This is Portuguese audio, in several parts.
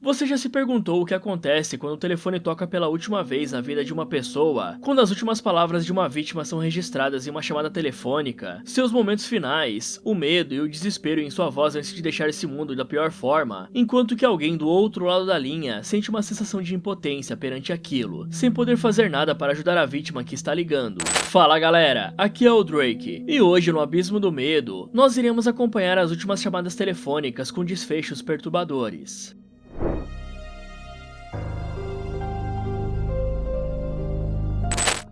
Você já se perguntou o que acontece quando o telefone toca pela última vez na vida de uma pessoa? Quando as últimas palavras de uma vítima são registradas em uma chamada telefônica? Seus momentos finais, o medo e o desespero em sua voz antes de deixar esse mundo da pior forma, enquanto que alguém do outro lado da linha sente uma sensação de impotência perante aquilo, sem poder fazer nada para ajudar a vítima que está ligando. Fala galera, aqui é o Drake, e hoje no Abismo do Medo, nós iremos acompanhar as últimas chamadas telefônicas com desfechos perturbadores.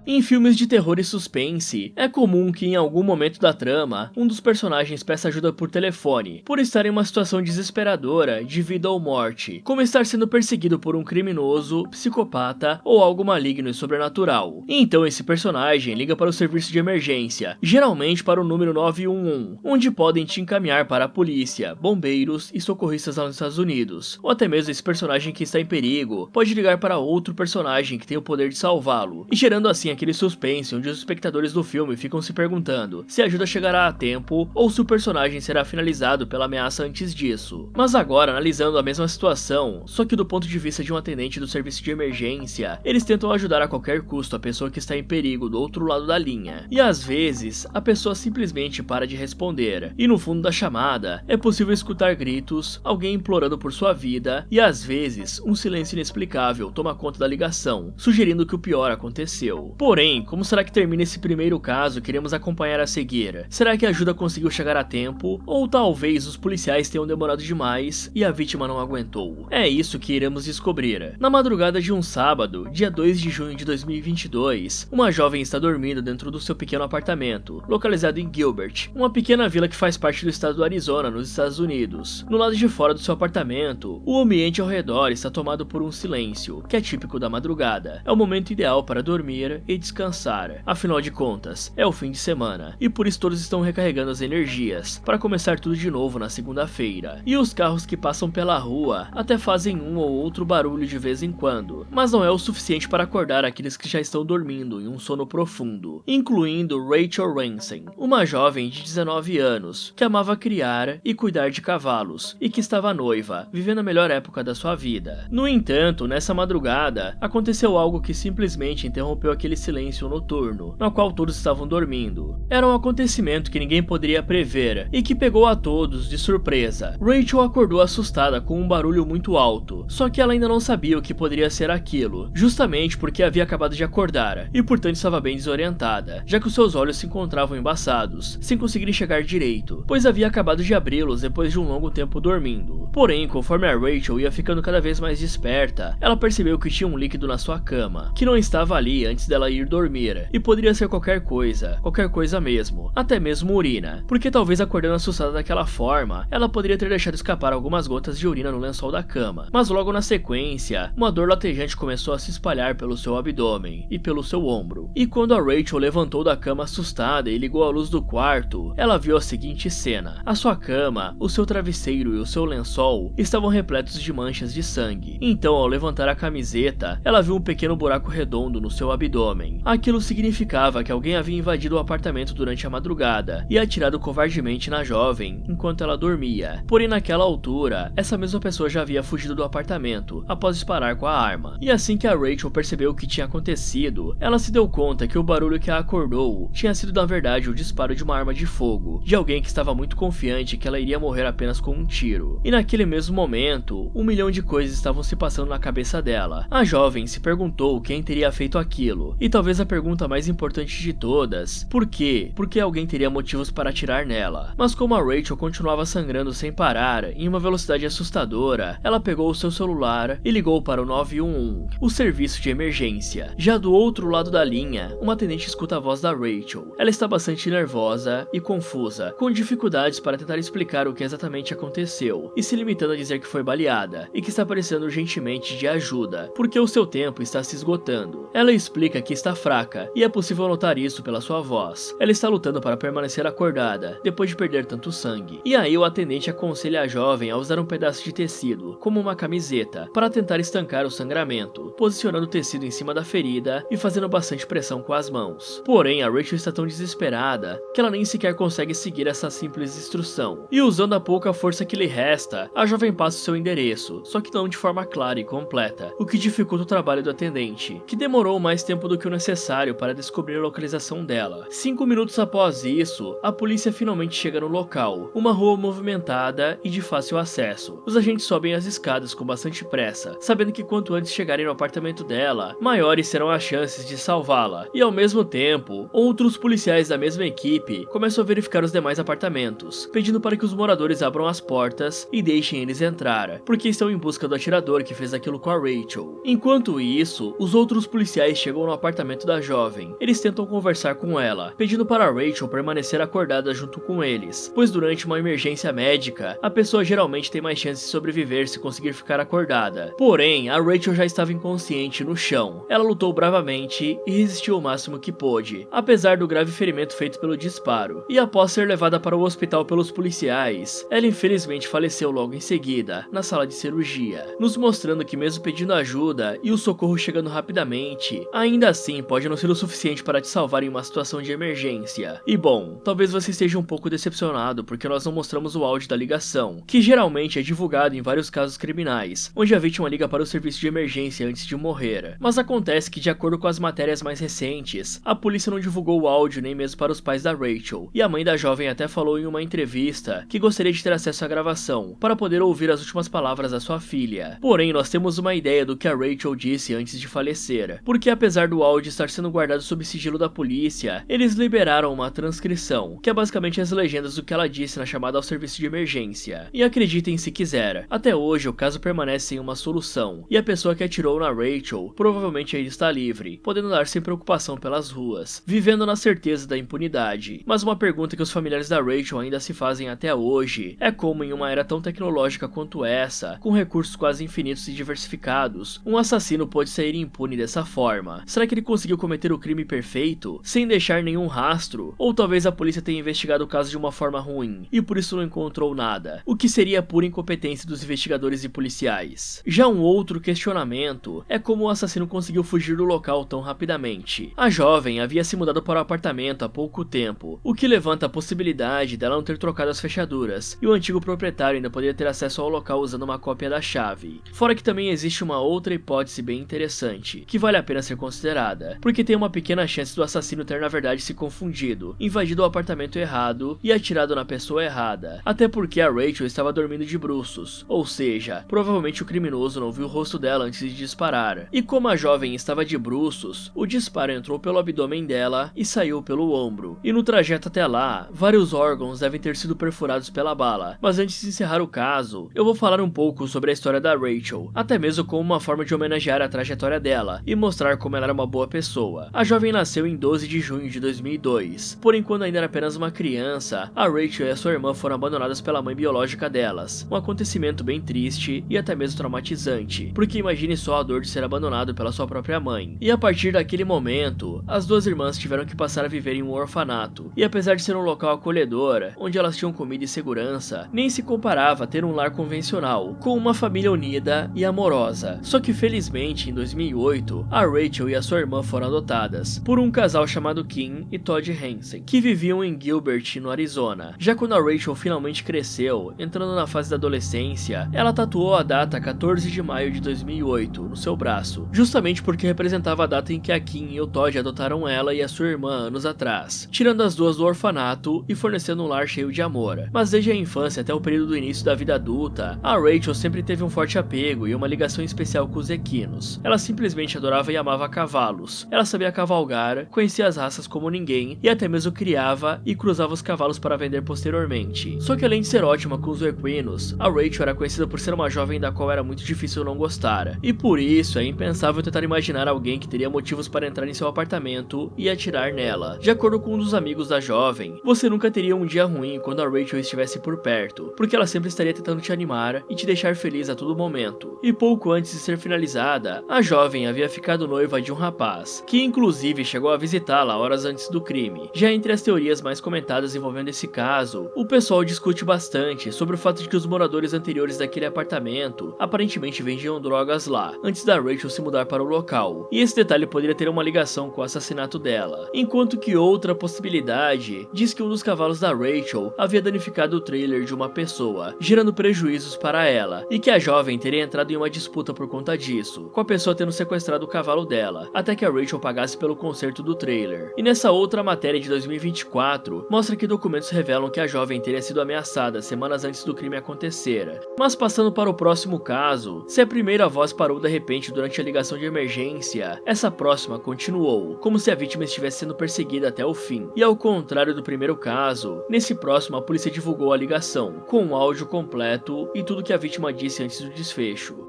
Em filmes de terror e suspense, é comum que em algum momento da trama, um dos personagens peça ajuda por telefone, por estar em uma situação desesperadora de vida ou morte, como estar sendo perseguido por um criminoso, psicopata ou algo maligno e sobrenatural. Então esse personagem liga para o serviço de emergência, geralmente para o número 911, onde podem te encaminhar para a polícia, bombeiros e socorristas lá nos Estados Unidos. Ou até mesmo esse personagem que está em perigo pode ligar para outro personagem que tem o poder de salvá-lo, e gerando assim aquele suspense onde os espectadores do filme ficam se perguntando se a ajuda chegará a tempo ou se o personagem será finalizado pela ameaça antes disso. Mas agora, analisando a mesma situação, só que do ponto de vista de um atendente do serviço de emergência, eles tentam ajudar a qualquer custo a pessoa que está em perigo do outro lado da linha. E às vezes, a pessoa simplesmente para de responder, e no fundo da chamada, é possível escutar gritos, alguém implorando por sua vida, e às vezes, um silêncio inexplicável toma conta da ligação, sugerindo que o pior aconteceu. Porém, como será que termina esse primeiro caso que iremos acompanhar a seguir? Será que a ajuda conseguiu chegar a tempo? Ou talvez os policiais tenham demorado demais e a vítima não aguentou? É isso que iremos descobrir. Na madrugada de um sábado, dia 2 de junho de 2022, uma jovem está dormindo dentro do seu pequeno apartamento, localizado em Gilbert, uma pequena vila que faz parte do estado do Arizona, nos Estados Unidos. No lado de fora do seu apartamento, o ambiente ao redor está tomado por um silêncio, que é típico da madrugada. É o momento ideal para dormir e descansar. Afinal de contas, é o fim de semana, e por isso todos estão recarregando as energias para começar tudo de novo na segunda-feira. E os carros que passam pela rua até fazem um ou outro barulho de vez em quando, mas não é o suficiente para acordar aqueles que já estão dormindo em um sono profundo, incluindo Rachel Ransom, uma jovem de 19 anos, que amava criar e cuidar de cavalos, e que estava noiva, vivendo a melhor época da sua vida. No entanto, nessa madrugada, aconteceu algo que simplesmente interrompeu aquele silêncio noturno, no qual todos estavam dormindo. Era um acontecimento que ninguém poderia prever, e que pegou a todos de surpresa. Rachel acordou assustada com um barulho muito alto, só que ela ainda não sabia o que poderia ser aquilo, justamente porque havia acabado de acordar, e portanto estava bem desorientada, já que os seus olhos se encontravam embaçados, sem conseguir enxergar direito, pois havia acabado de abri-los depois de um longo tempo dormindo. Porém, conforme a Rachel ia ficando cada vez mais desperta, ela percebeu que tinha um líquido na sua cama, que não estava ali antes dela ir dormir, e poderia ser qualquer coisa mesmo, até mesmo urina, porque talvez acordando assustada daquela forma, ela poderia ter deixado escapar algumas gotas de urina no lençol da cama, mas logo na sequência, uma dor latejante começou a se espalhar pelo seu abdômen e pelo seu ombro, e quando a Rachel levantou da cama assustada e ligou a luz do quarto, ela viu a seguinte cena: a sua cama, o seu travesseiro e o seu lençol estavam repletos de manchas de sangue. Então, ao levantar a camiseta, ela viu um pequeno buraco redondo no seu abdômen. Aquilo significava que alguém havia invadido o apartamento durante a madrugada e atirado covardemente na jovem enquanto ela dormia. Porém, naquela altura, essa mesma pessoa já havia fugido do apartamento após disparar com a arma. E assim que a Rachel percebeu o que tinha acontecido, ela se deu conta que o barulho que a acordou tinha sido na verdade o disparo de uma arma de fogo, de alguém que estava muito confiante que ela iria morrer apenas com um tiro. E naquele mesmo momento, 1 milhão de coisas estavam se passando na cabeça dela. A jovem se perguntou quem teria feito aquilo, e talvez a pergunta mais importante de todas: por quê? Por que alguém teria motivos para atirar nela? Mas como a Rachel continuava sangrando sem parar, em uma velocidade assustadora, ela pegou o seu celular e ligou para o 911, o serviço de emergência. Já do outro lado da linha, uma atendente escuta a voz da Rachel. Ela está bastante nervosa e confusa, com dificuldades para tentar explicar o que exatamente aconteceu, e se limitando a dizer que foi baleada, e que está precisando urgentemente de ajuda, porque o seu tempo está se esgotando. Ela explica que está fraca, e é possível notar isso pela sua voz. Ela está lutando para permanecer acordada, depois de perder tanto sangue. E aí o atendente aconselha a jovem a usar um pedaço de tecido, como uma camiseta, para tentar estancar o sangramento, posicionando o tecido em cima da ferida e fazendo bastante pressão com as mãos. Porém, a Rachel está tão desesperada que ela nem sequer consegue seguir essa simples instrução. E usando a pouca força que lhe resta, a jovem passa o seu endereço, só que não de forma clara e completa, o que dificulta o trabalho do atendente, que demorou mais tempo do que o necessário para descobrir a localização dela. 5 minutos após isso, a polícia finalmente chega no local, uma rua movimentada e de fácil acesso. Os agentes sobem as escadas com bastante pressa, sabendo que quanto antes chegarem no apartamento dela, maiores serão as chances de salvá-la. E ao mesmo tempo, outros policiais da mesma equipe começam a verificar os demais apartamentos, pedindo para que os moradores abram as portas e deixem eles entrar, porque estão em busca do atirador que fez aquilo com a Rachel. Enquanto isso, os outros policiais chegam no apartamento da jovem. Eles tentam conversar com ela, pedindo para a Rachel permanecer acordada junto com eles, pois durante uma emergência médica, a pessoa geralmente tem mais chance de sobreviver se conseguir ficar acordada. Porém, a Rachel já estava inconsciente no chão. Ela lutou bravamente e resistiu o máximo que pôde, apesar do grave ferimento feito pelo disparo. E após ser levada para o hospital pelos policiais, ela infelizmente faleceu logo em seguida, na sala de cirurgia, nos mostrando que mesmo pedindo ajuda e o socorro chegando rapidamente, ainda assim pode não ser o suficiente para te salvar em uma situação de emergência. E bom, talvez você esteja um pouco decepcionado porque nós não mostramos o áudio da ligação, que geralmente é divulgado em vários casos criminais, onde a vítima liga para o serviço de emergência antes de morrer. Mas acontece que, de acordo com as matérias mais recentes, a polícia não divulgou o áudio nem mesmo para os pais da Rachel, e a mãe da jovem até falou em uma entrevista que gostaria de ter acesso à gravação, para poder ouvir as últimas palavras da sua filha. Porém, nós temos uma ideia do que a Rachel disse antes de falecer, porque apesar do áudio estar sendo guardado sob sigilo da polícia, eles liberaram uma transcrição, que é basicamente as legendas do que ela disse na chamada ao serviço de emergência. E acreditem se quiser, até hoje o caso permanece sem uma solução, e a pessoa que atirou na Rachel provavelmente ainda está livre, podendo andar sem preocupação pelas ruas, vivendo na certeza da impunidade. Mas uma pergunta que os familiares da Rachel ainda se fazem até hoje é como em uma era tão tecnológica quanto essa, com recursos quase infinitos e diversificados, um assassino pode sair impune dessa forma. Será que ele conseguiu cometer o crime perfeito, sem deixar nenhum rastro? Ou talvez a polícia tenha investigado o caso de uma forma ruim, e por isso não encontrou nada, o que seria pura incompetência dos investigadores e policiais. Já um outro questionamento é como o assassino conseguiu fugir do local tão rapidamente. A jovem havia se mudado para o apartamento há pouco tempo, o que levanta a possibilidade dela não ter trocado as fechaduras, e o antigo proprietário ainda poderia ter acesso ao local usando uma cópia da chave. Fora que também existe uma outra hipótese bem interessante, que vale a pena ser considerada, porque tem uma pequena chance do assassino ter na verdade se confundido, invadido o apartamento errado e atirado na pessoa errada, até porque a Rachel estava dormindo de bruços, ou seja, provavelmente o criminoso não viu o rosto dela antes de disparar. E como a jovem estava de bruços, o disparo entrou pelo abdômen dela e saiu pelo ombro, e no trajeto até lá, vários órgãos devem ter sido perfurados pela bala. Mas antes de encerrar o caso, eu vou falar um pouco sobre a história da Rachel, até mesmo como uma forma de homenagear a trajetória dela e mostrar como ela era uma boa pessoa. A jovem nasceu em 12 de junho de 2002, porém quando ainda era apenas uma criança, a Rachel e a sua irmã foram abandonadas pela mãe biológica delas, um acontecimento bem triste e até mesmo traumatizante, porque imagine só a dor de ser abandonado pela sua própria mãe. E a partir daquele momento, as duas irmãs tiveram que passar a viver em um orfanato, e apesar de ser um local acolhedor, onde elas tinham comida e segurança, nem se comparava a ter um lar convencional, com uma família unida e amorosa. Só que felizmente, em 2008, a Rachel e a sua irmã foram adotadas por um casal chamado Kim e Todd Hansen, que viviam em Gilbert, no Arizona. Já quando a Rachel finalmente cresceu, entrando na fase da adolescência, ela tatuou a data 14 de maio de 2008 no seu braço, justamente porque representava a data em que a Kim e o Todd adotaram ela e a sua irmã anos atrás, tirando as duas do orfanato e fornecendo um lar cheio de amor. Mas desde a infância até o período do início da vida adulta, a Rachel sempre teve um forte apego e uma ligação especial com os equinos. Ela simplesmente adorava e amava cavalos. Ela sabia cavalgar, conhecia as raças como ninguém e até mesmo criava e cruzava os cavalos para vender posteriormente. Só que além de ser ótima com os equinos, a Rachel era conhecida por ser uma jovem da qual era muito difícil não gostar. E por isso é impensável tentar imaginar alguém que teria motivos para entrar em seu apartamento e atirar nela. De acordo com um dos amigos da jovem, você nunca teria um dia ruim quando a Rachel estivesse por perto, porque ela sempre estaria tentando te animar e te deixar feliz a todo momento. E pouco antes de ser finalizada, a jovem havia ficado noiva de um rapaz rapaz, que inclusive chegou a visitá-la horas antes do crime. Já entre as teorias mais comentadas envolvendo esse caso, o pessoal discute bastante sobre o fato de que os moradores anteriores daquele apartamento aparentemente vendiam drogas lá, antes da Rachel se mudar para o local, e esse detalhe poderia ter uma ligação com o assassinato dela. Enquanto que outra possibilidade diz que um dos cavalos da Rachel havia danificado o trailer de uma pessoa, gerando prejuízos para ela, e que a jovem teria entrado em uma disputa por conta disso, com a pessoa tendo sequestrado o cavalo dela, até que a Rachel pagasse pelo conserto do trailer. E nessa outra matéria de 2024, mostra que documentos revelam que a jovem teria sido ameaçada semanas antes do crime acontecer. Mas passando para o próximo caso, se a primeira voz parou de repente durante a ligação de emergência, essa próxima continuou, como se a vítima estivesse sendo perseguida até o fim. E ao contrário do primeiro caso, nesse próximo a polícia divulgou a ligação, com o áudio completo e tudo que a vítima disse antes do desfecho.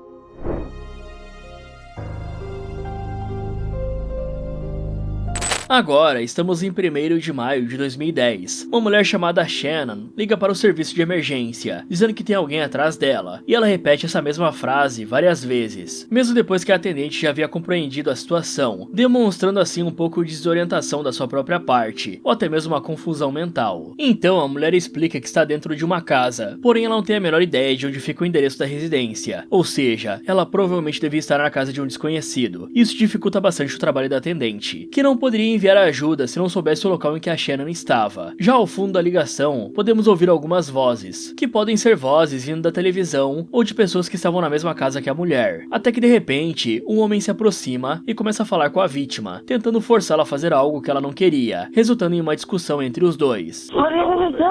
Agora, estamos em 1º de maio de 2010. Uma mulher chamada Shannon liga para o serviço de emergência, dizendo que tem alguém atrás dela, e ela repete essa mesma frase várias vezes, mesmo depois que a atendente já havia compreendido a situação, demonstrando assim um pouco de desorientação da sua própria parte, ou até mesmo uma confusão mental. Então a mulher explica que está dentro de uma casa, porém ela não tem a menor ideia de onde fica o endereço da residência, ou seja, ela provavelmente devia estar na casa de um desconhecido. Isso dificulta bastante o trabalho da atendente, que não poderia enviar ajuda se não soubesse o local em que a Shannon estava. Já ao fundo da ligação, podemos ouvir algumas vozes, que podem ser vozes vindo da televisão ou de pessoas que estavam na mesma casa que a mulher. Até que de repente, um homem se aproxima e começa a falar com a vítima, tentando forçá-la a fazer algo que ela não queria, resultando em uma discussão entre os dois. What are you gonna do?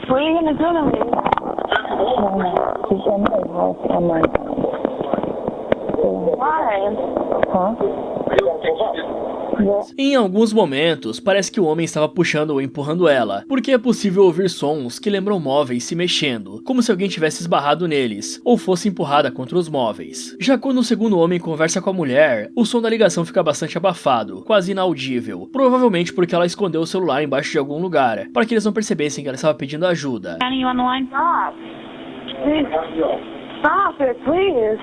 What are you gonna do to me? Why? Huh? Em alguns momentos, parece que o homem estava puxando ou empurrando ela, porque é possível ouvir sons que lembram móveis se mexendo, como se alguém tivesse esbarrado neles, ou fosse empurrada contra os móveis. Já quando o segundo homem conversa com a mulher, o som da ligação fica bastante abafado, quase inaudível, provavelmente porque ela escondeu o celular embaixo de algum lugar, para que eles não percebessem que ela estava pedindo ajuda. Annie, you on the line? Stop. Please. Stop it, please.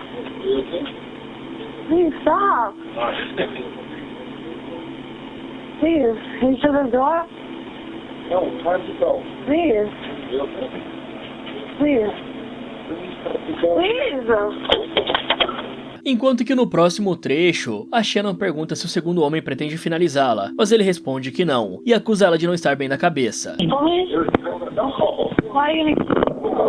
Please stop. Please, can you shut the door? No, time to go. Please. Please. Please. Enquanto que no próximo trecho, a Shannon pergunta se o segundo homem pretende finalizá-la, mas ele responde que não, e acusa ela de não estar bem da cabeça. Please? Why are you gonna...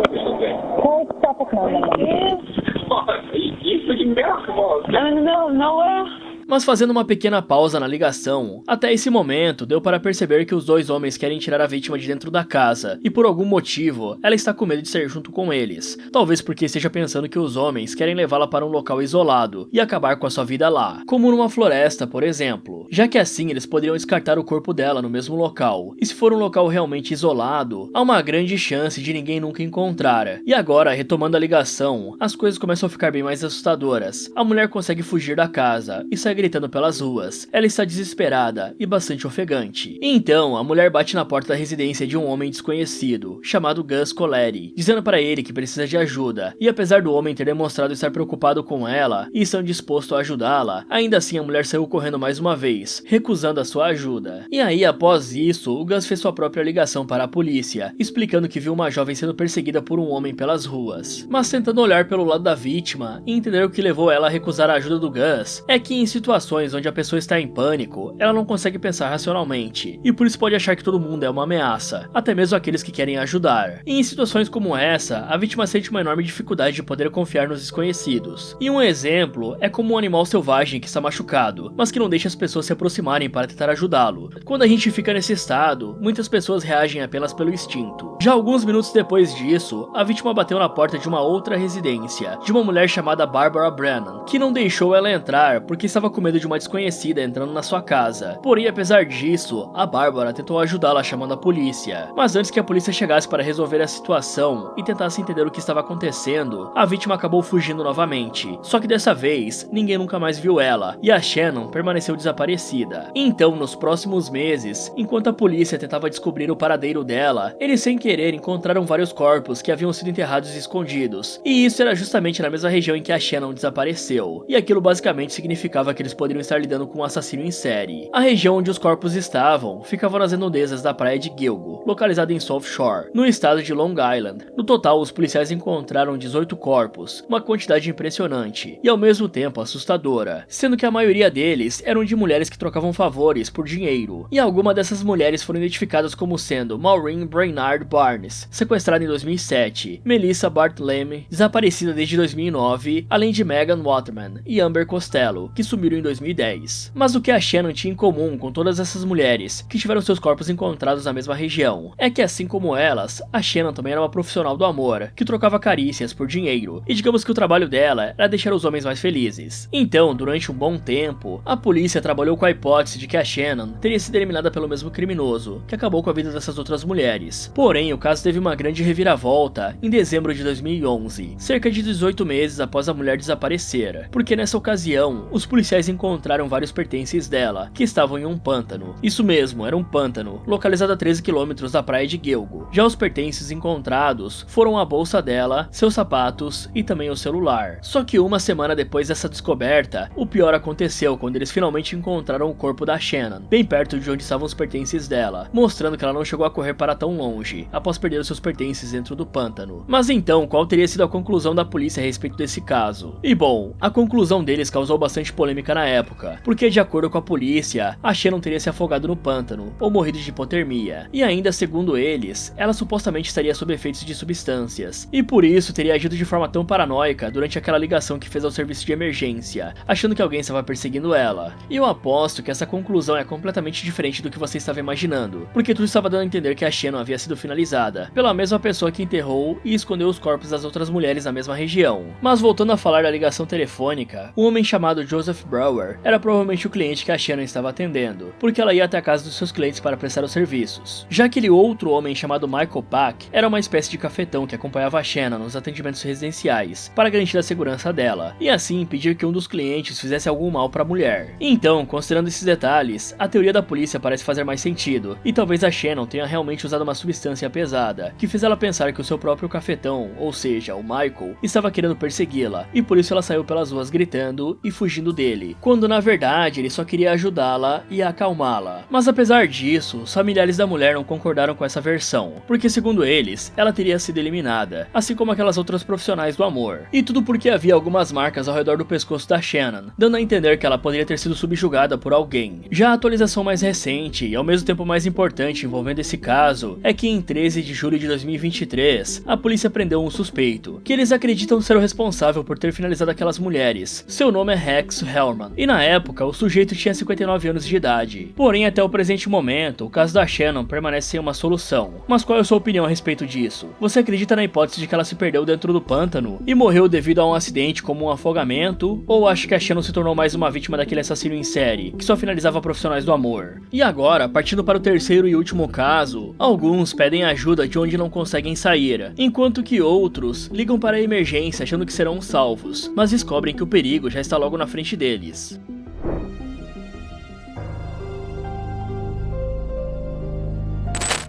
You freaking mad, come on. I'm in the middle of nowhere? Mas fazendo uma pequena pausa na ligação, até esse momento deu para perceber que os dois homens querem tirar a vítima de dentro da casa, e por algum motivo, ela está com medo de sair junto com eles. Talvez porque esteja pensando que os homens querem levá-la para um local isolado e acabar com a sua vida lá, como numa floresta, por exemplo, já que assim eles poderiam descartar o corpo dela no mesmo local. E se for um local realmente isolado, há uma grande chance de ninguém nunca encontrar. E agora, retomando a ligação, as coisas começam a ficar bem mais assustadoras. A mulher consegue fugir da casa e sai gritando pelas ruas. Ela está desesperada e bastante ofegante. Então, a mulher bate na porta da residência de um homem desconhecido, chamado Gus Coleri, dizendo para ele que precisa de ajuda. E apesar do homem ter demonstrado estar preocupado com ela e estão disposto a ajudá-la, ainda assim a mulher saiu correndo mais uma vez, recusando a sua ajuda. E aí, após isso, o Gus fez sua própria ligação para a polícia, explicando que viu uma jovem sendo perseguida por um homem pelas ruas. Mas tentando olhar pelo lado da vítima e entender o que levou ela a recusar a ajuda do Gus, é que em situações onde a pessoa está em pânico, ela não consegue pensar racionalmente, e por isso pode achar que todo mundo é uma ameaça, até mesmo aqueles que querem ajudar. E em situações como essa, a vítima sente uma enorme dificuldade de poder confiar nos desconhecidos. E um exemplo é como um animal selvagem que está machucado, mas que não deixa as pessoas se aproximarem para tentar ajudá-lo. Quando a gente fica nesse estado, muitas pessoas reagem apenas pelo instinto. Já alguns minutos depois disso, a vítima bateu na porta de uma outra residência, de uma mulher chamada Barbara Brennan, que não deixou ela entrar porque estava com medo de uma desconhecida entrando na sua casa. Porém, apesar disso, a Bárbara tentou ajudá-la chamando a polícia. Mas antes que a polícia chegasse para resolver a situação e tentasse entender o que estava acontecendo, a vítima acabou fugindo novamente. Só que dessa vez, ninguém nunca mais viu ela, e a Shannon permaneceu desaparecida. Então, nos próximos meses, enquanto a polícia tentava descobrir o paradeiro dela, eles sem querer encontraram vários corpos que haviam sido enterrados e escondidos. E isso era justamente na mesma região em que a Shannon desapareceu. E aquilo basicamente significava que eles eles poderiam estar lidando com um assassino em série. A região onde os corpos estavam ficava nas redondezas da praia de Gilgo, localizada em South Shore, no estado de Long Island. No total, os policiais encontraram 18 corpos, uma quantidade impressionante e ao mesmo tempo assustadora, sendo que a maioria deles eram de mulheres que trocavam favores por dinheiro, e algumas dessas mulheres foram identificadas como sendo Maureen Brainard Barnes, sequestrada em 2007, Melissa Bartlemy, desaparecida desde 2009, além de Megan Waterman e Amber Costello, que sumiram em 2010. Mas o que a Shannon tinha em comum com todas essas mulheres que tiveram seus corpos encontrados na mesma região é que, assim como elas, a Shannon também era uma profissional do amor, que trocava carícias por dinheiro, e digamos que o trabalho dela era deixar os homens mais felizes. Então, durante um bom tempo, a polícia trabalhou com a hipótese de que a Shannon teria sido eliminada pelo mesmo criminoso, que acabou com a vida dessas outras mulheres. Porém, o caso teve uma grande reviravolta em dezembro de 2011, cerca de 18 meses após a mulher desaparecer, porque nessa ocasião, os policiais encontraram vários pertences dela, que estavam em um pântano. Isso mesmo, era um pântano, localizado a 13 km da praia de Gilgo. Já os pertences encontrados foram a bolsa dela, seus sapatos e também o celular. Só que uma semana depois dessa descoberta, o pior aconteceu quando eles finalmente encontraram o corpo da Shannon, bem perto de onde estavam os pertences dela, mostrando que ela não chegou a correr para tão longe, após perder os seus pertences dentro do pântano. Mas então, qual teria sido a conclusão da polícia a respeito desse caso? E bom, a conclusão deles causou bastante polêmica na época, porque de acordo com a polícia, a Shannon teria se afogado no pântano, ou morrido de hipotermia, e ainda segundo eles, ela supostamente estaria sob efeitos de substâncias, e por isso teria agido de forma tão paranoica durante aquela ligação que fez ao serviço de emergência, achando que alguém estava perseguindo ela. E eu aposto que essa conclusão é completamente diferente do que você estava imaginando, porque tudo estava dando a entender que a Shannon havia sido finalizada pela mesma pessoa que enterrou e escondeu os corpos das outras mulheres na mesma região. Mas voltando a falar da ligação telefônica, um homem chamado Joseph Brower era provavelmente o cliente que a Shannon estava atendendo, porque ela ia até a casa dos seus clientes para prestar os serviços. Já aquele outro homem chamado Michael Pack era uma espécie de cafetão que acompanhava a Shannon nos atendimentos residenciais, para garantir a segurança dela, e assim impedir que um dos clientes fizesse algum mal para a mulher. Então, considerando esses detalhes, a teoria da polícia parece fazer mais sentido, e talvez a Shannon tenha realmente usado uma substância pesada, que fez ela pensar que o seu próprio cafetão, ou seja, o Michael, estava querendo persegui-la, e por isso ela saiu pelas ruas gritando e fugindo dele, quando na verdade ele só queria ajudá-la e acalmá-la. Mas apesar disso, os familiares da mulher não concordaram com essa versão, porque segundo eles, ela teria sido eliminada, assim como aquelas outras profissionais do amor. E tudo porque havia algumas marcas ao redor do pescoço da Shannon, dando a entender que ela poderia ter sido subjugada por alguém. Já a atualização mais recente, e ao mesmo tempo mais importante envolvendo esse caso, é que em 13 de julho de 2023, a polícia prendeu um suspeito, que eles acreditam ser o responsável por ter finalizado aquelas mulheres. Seu nome é Rex Hellman, e na época o sujeito tinha 59 anos de idade. Porém, até o presente momento, o caso da Shannon permanece sem uma solução. Mas qual é a sua opinião a respeito disso? Você acredita na hipótese de que ela se perdeu dentro do pântano e morreu devido a um acidente como um afogamento? Ou acha que a Shannon se tornou mais uma vítima daquele assassino em série, que só finalizava profissionais do amor? E agora, partindo para o terceiro e último caso, alguns pedem ajuda de onde não conseguem sair, enquanto que outros ligam para a emergência achando que serão salvos, mas descobrem que o perigo já está logo na frente deles.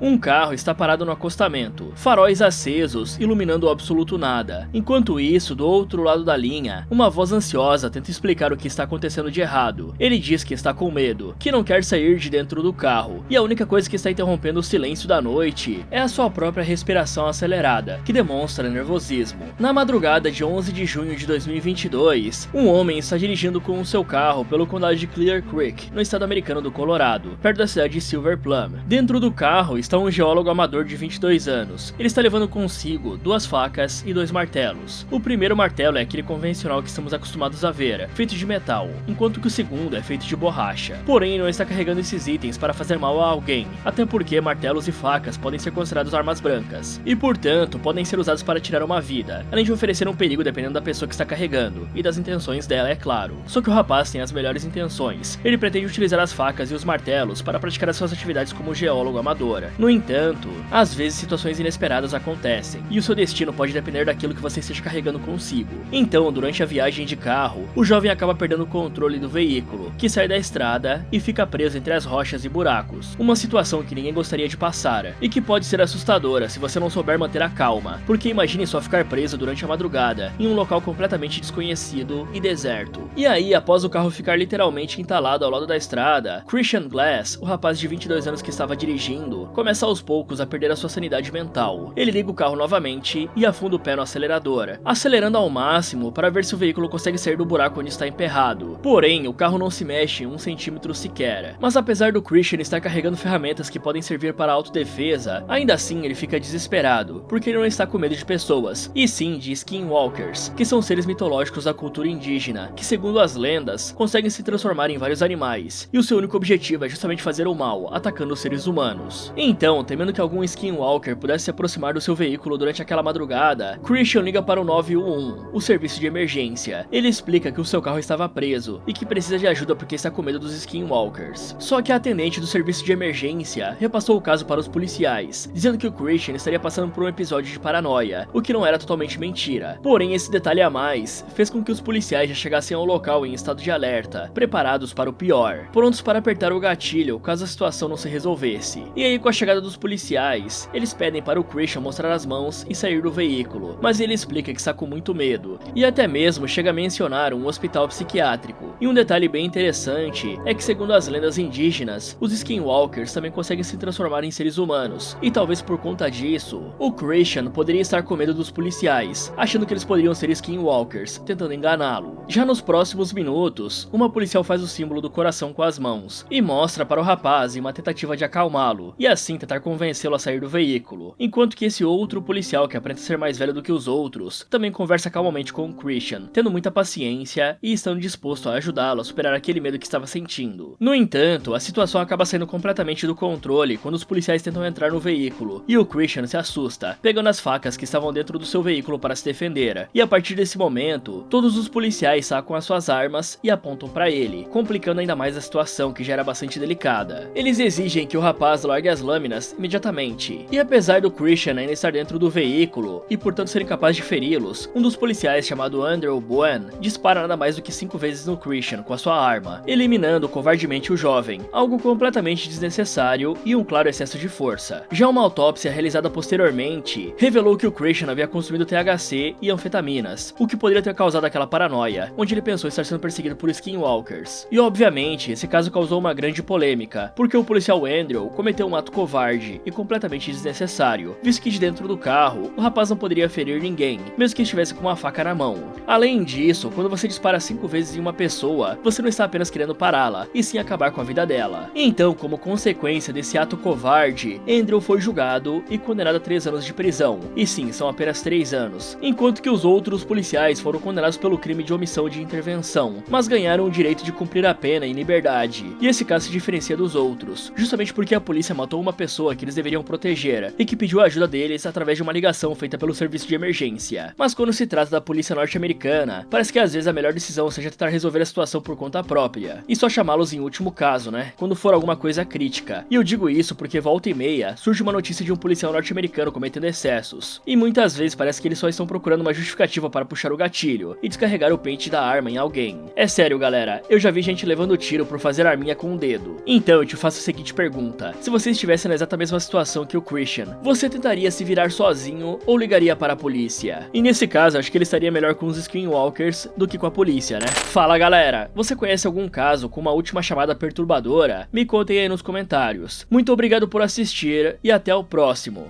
Um carro está parado no acostamento, faróis acesos, iluminando o absoluto nada. Enquanto isso, do outro lado da linha, uma voz ansiosa tenta explicar o que está acontecendo de errado. Ele diz que está com medo, que não quer sair de dentro do carro, e a única coisa que está interrompendo o silêncio da noite é a sua própria respiração acelerada, que demonstra nervosismo. Na madrugada de 11 de junho de 2022, um homem está dirigindo com o seu carro pelo condado de Clear Creek, no estado americano do Colorado, perto da cidade de Silver Plum. Dentro do carro está um geólogo amador de 22 anos. Ele está levando consigo 2 facas e 2 martelos. O primeiro martelo é aquele convencional que estamos acostumados a ver, feito de metal, enquanto que o segundo é feito de borracha. Porém, ele não está carregando esses itens para fazer mal a alguém, até porque martelos e facas podem ser considerados armas brancas, e portanto podem ser usados para tirar uma vida, além de oferecer um perigo dependendo da pessoa que está carregando, e das intenções dela, é claro. Só que o rapaz tem as melhores intenções. Ele pretende utilizar as facas e os martelos para praticar as suas atividades como geólogo amador, No entanto, às vezes situações inesperadas acontecem, e o seu destino pode depender daquilo que você esteja carregando consigo. Então, durante a viagem de carro, o jovem acaba perdendo o controle do veículo, que sai da estrada e fica preso entre as rochas e buracos. Uma situação que ninguém gostaria de passar, e que pode ser assustadora se você não souber manter a calma, porque imagine só ficar preso durante a madrugada, em um local completamente desconhecido e deserto. E aí, após o carro ficar literalmente entalado ao lado da estrada, Christian Glass, o rapaz de 22 anos que estava dirigindo, começa aos poucos a perder a sua sanidade mental. Ele liga o carro novamente e afunda o pé no acelerador, acelerando ao máximo para ver se o veículo consegue sair do buraco onde está emperrado. Porém, o carro não se mexe 1 centímetro sequer. Mas apesar do Christian estar carregando ferramentas que podem servir para a autodefesa, ainda assim ele fica desesperado, porque ele não está com medo de pessoas, e sim de skinwalkers, que são seres mitológicos da cultura indígena, que segundo as lendas, conseguem se transformar em vários animais, e o seu único objetivo é justamente fazer o mal, atacando os seres humanos. Então, temendo que algum skinwalker pudesse se aproximar do seu veículo durante aquela madrugada, Christian liga para o 911, o serviço de emergência. Ele explica que o seu carro estava preso, e que precisa de ajuda porque está com medo dos skinwalkers. Só que a atendente do serviço de emergência repassou o caso para os policiais, dizendo que o Christian estaria passando por um episódio de paranoia, o que não era totalmente mentira. Porém, esse detalhe a mais fez com que os policiais já chegassem ao local em estado de alerta, preparados para o pior, prontos para apertar o gatilho caso a situação não se resolvesse. E aí, com a chegada dos policiais, eles pedem para o Christian mostrar as mãos e sair do veículo, mas ele explica que está com muito medo, e até mesmo chega a mencionar um hospital psiquiátrico. E um detalhe bem interessante é que, segundo as lendas indígenas, os skinwalkers também conseguem se transformar em seres humanos, e talvez por conta disso, o Christian poderia estar com medo dos policiais, achando que eles poderiam ser skinwalkers, tentando enganá-lo. Já nos próximos minutos, uma policial faz o símbolo do coração com as mãos, e mostra para o rapaz em uma tentativa de acalmá-lo, e assim tentar convencê-lo a sair do veículo, enquanto que esse outro policial, que aparenta ser mais velho do que os outros, também conversa calmamente com o Christian, tendo muita paciência e estando disposto a ajudá-lo a superar aquele medo que estava sentindo. No entanto, a situação acaba saindo completamente do controle quando os policiais tentam entrar no veículo, e o Christian se assusta, pegando as facas que estavam dentro do seu veículo para se defender, e a partir desse momento, todos os policiais sacam as suas armas e apontam para ele, complicando ainda mais a situação, que já era bastante delicada. Eles exigem que o rapaz largue as lâminas imediatamente, e apesar do Christian ainda estar dentro do veículo, e portanto ser incapaz de feri-los, um dos policiais, chamado Andrew Bowen, dispara nada mais do que 5 vezes no Christian com a sua arma, eliminando covardemente o jovem, algo completamente desnecessário e um claro excesso de força. Já uma autópsia realizada posteriormente revelou que o Christian havia consumido THC e anfetaminas, o que poderia ter causado aquela paranoia, onde ele pensou estar sendo perseguido por skinwalkers. E obviamente, esse caso causou uma grande polêmica, porque o policial Andrew cometeu um ato covarde e completamente desnecessário, visto que de dentro do carro, o rapaz não poderia ferir ninguém, mesmo que estivesse com uma faca na mão. Além disso, quando você dispara 5 vezes em uma pessoa, você não está apenas querendo pará-la, e sim acabar com a vida dela. Então, como consequência desse ato covarde, Andrew foi julgado e condenado a 3 anos de prisão, e sim, são apenas 3 anos, enquanto que os outros policiais foram condenados pelo crime de omissão de intervenção, mas ganharam o direito de cumprir a pena em liberdade. E esse caso se diferencia dos outros, justamente porque a polícia matou uma pessoa que eles deveriam proteger, e que pediu a ajuda deles através de uma ligação feita pelo serviço de emergência. Mas quando se trata da polícia norte-americana, parece que às vezes a melhor decisão seja tentar resolver a situação por conta própria, e só chamá-los em último caso, né, quando for alguma coisa crítica. E eu digo isso porque volta e meia surge uma notícia de um policial norte-americano cometendo excessos, e muitas vezes parece que eles só estão procurando uma justificativa para puxar o gatilho e descarregar o pente da arma em alguém. É sério, galera, eu já vi gente levando tiro por fazer arminha com o dedo. Então eu te faço a seguinte pergunta: se você estivesse na exata mesma situação que o Christian, você tentaria se virar sozinho ou ligaria para a polícia? E nesse caso, acho que ele estaria melhor com os skinwalkers do que com a polícia, né? Fala, galera, você conhece algum caso com uma última chamada perturbadora? Me contem aí nos comentários. Muito obrigado por assistir e até o próximo.